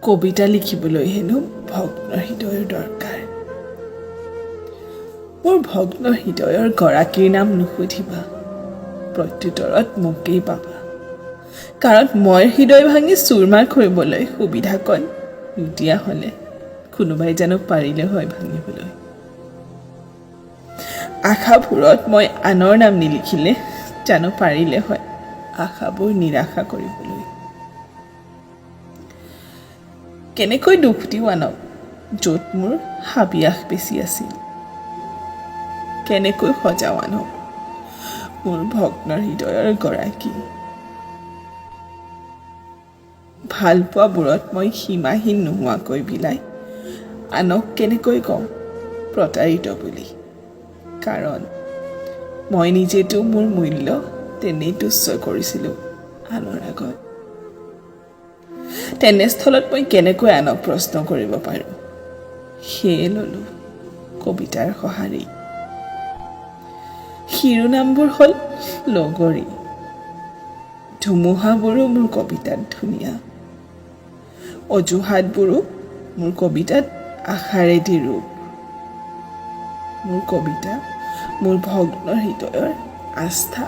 কবিতা লিখিবলৈ হেনো ভগ্ন হৃদয়ৰ দৰকাৰ। মোৰ ভগ্ন হৃদয়ৰ গৰাকীৰ নাম নুসুধিবা, প্ৰত্যুত্তৰত মোকেই পাবা। কাৰণ মই হৃদয় ভাঙি চুৰমাৰ কৰিবলৈ সুবিধাকণ নিদিয়া হ'লে কোনোবাই জানো পাৰিলে হয় ভাঙিবলৈ। আশাবোৰত মই আনৰ নাম নিলিখিলে জানো পাৰিলে হয় আশাবোৰ নিৰাশা কৰিবলৈ। কেনেকৈ দুখ দিওঁ আনক য'ত মোৰ হাবিয়াস বেছি আছিল, কেনেকৈ সজাওঁ আনক মোৰ ভগ্ন হৃদয়ৰ গৰাকী। ভালপোৱাবোৰত মই সীমাহীন নোহোৱাকৈ বিলাই আনক কেনেকৈ কওঁ প্ৰতাৰিত বুলি। কাৰণ মই নিজেতো মোৰ মূল্য তেনেই তুচ্ছ কৰিছিলোঁ আনৰ আগত। তেনেস্থলত মই কেনেকৈ আনক প্ৰশ্ন কৰিব পাৰোঁ, সেয়ে ল'লোঁ কবিতাৰ সঁহাৰি। শিৰোনামবোৰ হ'ল লগৰী, ধুমুহাবোৰো মোৰ কবিতাত ধুনীয়া, অজুহাতবোৰো মোৰ কবিতাত আশাৰেদি ৰূপ। মোৰ কবিতা মোৰ ভগ্ন হৃদয়ৰ আস্থা।